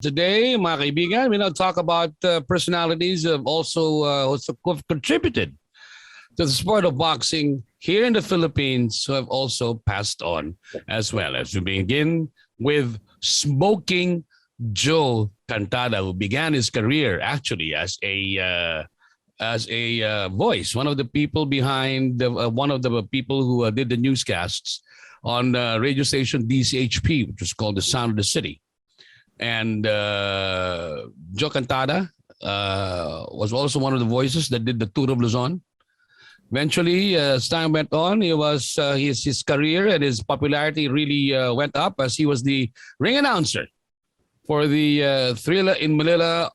Today, mga kaibigan, we now talk about personalities who have also contributed to the sport of boxing here in the Philippines who have also passed on as well. As we begin with Smoking Joe Cantada, who began his career actually as a voice, one of the people behind one of the people who did the newscasts on radio station DCHP, which was called the Sound of the City. And Joe Cantada was also one of the voices that did the Tour of Luzon. Eventually, as time went on, his career and his popularity really went up as he was the ring announcer for the Thriller in Manila,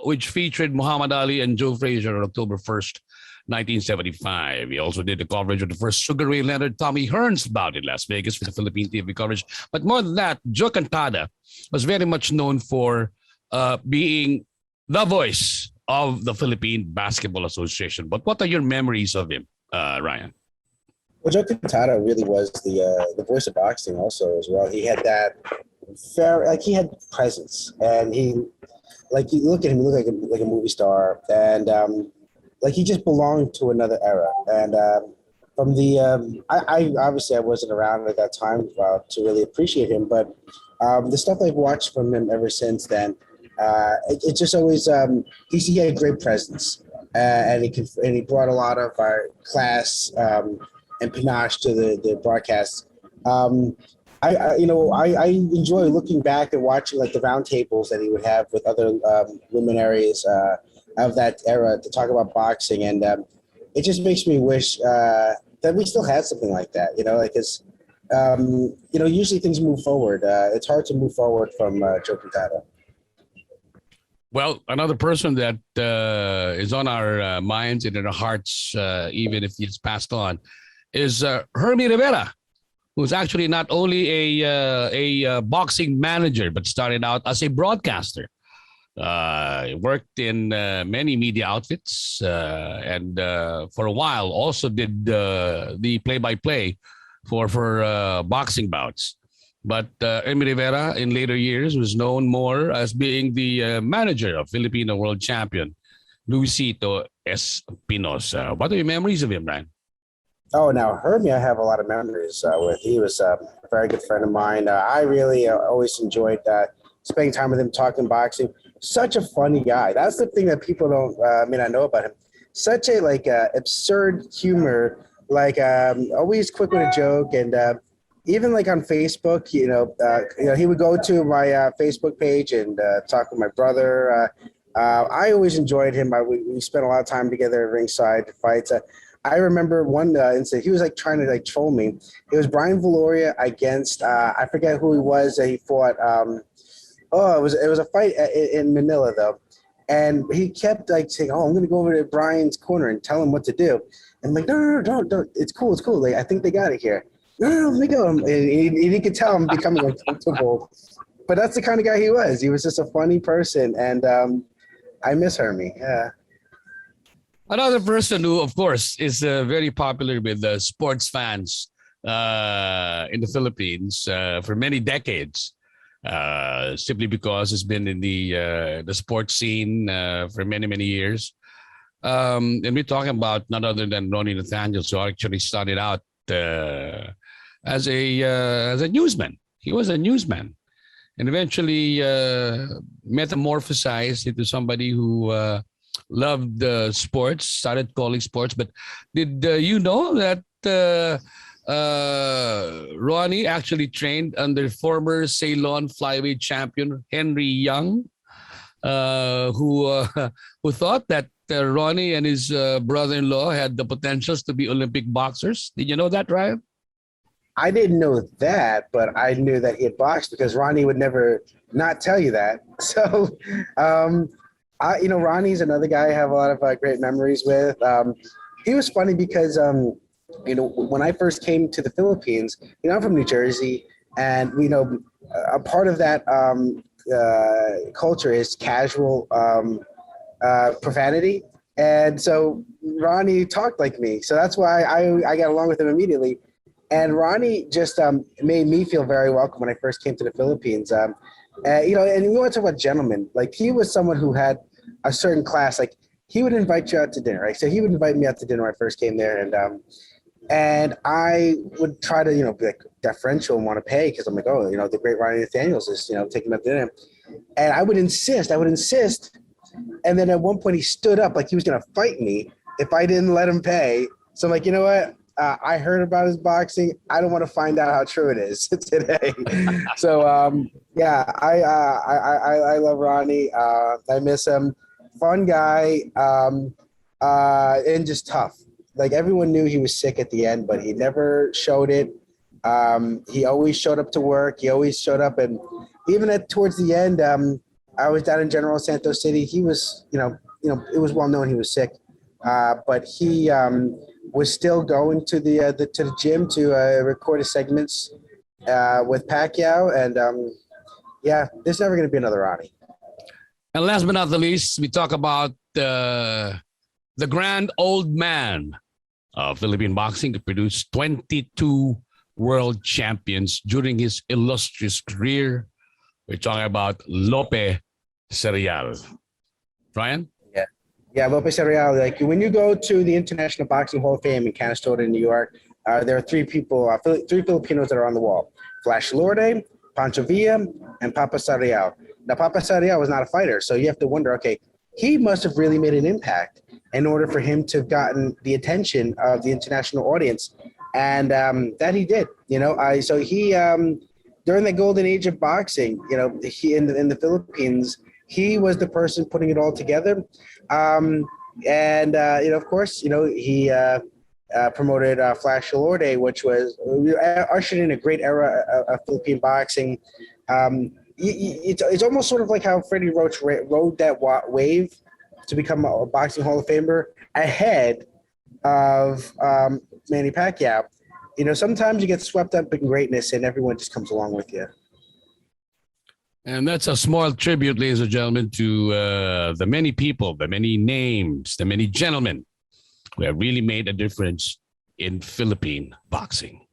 which featured Muhammad Ali and Joe Frazier on October 1st, 1975. He also did the coverage of the first Sugar Ray Leonard Tommy Hearns bout in Las Vegas for the Philippine TV coverage. But more than that, Joe Cantada was very much known for being the voice of the Philippine Basketball Association. But what are your memories of him, Ryan? Well, Joe Cantada really was the voice of boxing also as well. He had that he had presence, and you look at him, he looked like a movie star, and he just belonged to another era. And from the I obviously I wasn't around at that time to really appreciate him, but the stuff I've watched from him ever since then, it just always he had a great presence, and he brought a lot of class and panache to the broadcast. I enjoy looking back and watching the roundtables that he would have with other luminaries of that era to talk about boxing, and it just makes me wish that we still had something like that. Usually things move forward. It's hard to move forward from Joe Cantada. Well, another person that is on our minds and in our hearts, even if he's passed on, is Hermie Rivera, who's actually not only a boxing manager, but started out as a broadcaster. Worked in many media outfits and for a while also did the play-by-play for boxing bouts. But Hermie Rivera in later years was known more as being the manager of Filipino world champion Luisito Espinosa. What are your memories of him, Ryan? Oh, now Hermie, I have a lot of memories with. He was a very good friend of mine. I really always enjoyed spending time with him, talking boxing. Such a funny guy. That's the thing that people don't may not know about him. Such a absurd humor. Always quick with a joke, and even on Facebook, he would go to my Facebook page and talk with my brother. I always enjoyed him. We spent a lot of time together at ringside fights. I remember one incident. He was trying to troll me. It was Brian Valoria against I forget who he was. He fought. It was a fight in Manila though, and he kept saying, "Oh, I'm going to go over to Brian's corner and tell him what to do." And I'm like, "No, don't. It's cool. I think they got it here. No, let me go." And he could tell I'm becoming uncomfortable. But that's the kind of guy he was. He was just a funny person, and I miss Hermie. Yeah. Another person who, of course, is very popular with sports fans in the Philippines for many decades, simply because he's been in the sports scene for many, many years. And we're talking about none other than Ronnie Nathanielsz, who actually started out as a newsman. He was a newsman, and eventually metamorphosized into somebody who loved sports, started calling sports. But did you know that Ronnie actually trained under former Ceylon flyweight champion Henry Young, who thought that Ronnie and his brother-in-law had the potentials to be Olympic boxers? Did you know that, Ryan? I didn't know that, but I knew that he had boxed because Ronnie would never not tell you that. So, Ronnie's another guy I have a lot of great memories with. He was funny because, when I first came to the Philippines, I'm from New Jersey, and, a part of that culture is casual profanity. And so Ronnie talked like me. So that's why I got along with him immediately. And Ronnie just made me feel very welcome when I first came to the Philippines. And we want to talk about gentlemen. Like he was someone who had a certain class. Like he would invite you out to dinner, right? So he would invite me out to dinner when I first came there, and I would try to, be like deferential and want to pay because I'm like, oh, the great Ronnie Nathanielsz is, taking me out to dinner, and I would insist, and then at one point he stood up like he was gonna fight me if I didn't let him pay. So I'm like, you know what? I heard about his boxing. I don't want to find out how true it is today. So yeah, I love Ronnie. I miss him. Fun guy, and just tough. Like everyone knew he was sick at the end, but he never showed it. He always showed up to work. He always showed up, and even towards the end, I was down in General Santos City. He was, it was well known he was sick, but he was still going to the gym to record his segments with Pacquiao, and yeah, there's never going to be another Ronnie. And last but not the least, we talk about the grand old man of Philippine boxing who produced 22 world champions during his illustrious career. We're talking about Lope Serial. Ryan? Yeah, Lope Serial. Like when you go to the International Boxing Hall of Fame in Cantada, New York, there are three Filipinos that are on the wall: Flash Lorde, Pancho Villa, and Papa Serial. Now, Papa Serial was not a fighter, so you have to wonder, okay, he must have really made an impact in order for him to have gotten the attention of the international audience, and that he did. So he during the golden age of boxing, he in the Philippines, he was the person putting it all together. Of course, he promoted Flash Lorde, which was ushered in a great era of Philippine boxing. It's almost sort of like how Freddie Roach rode that wave to become a boxing Hall of Famer ahead of Manny Pacquiao. Sometimes you get swept up in greatness and everyone just comes along with you. And that's a small tribute, ladies and gentlemen, to the many people, the many names, the many gentlemen who have really made a difference in Philippine boxing.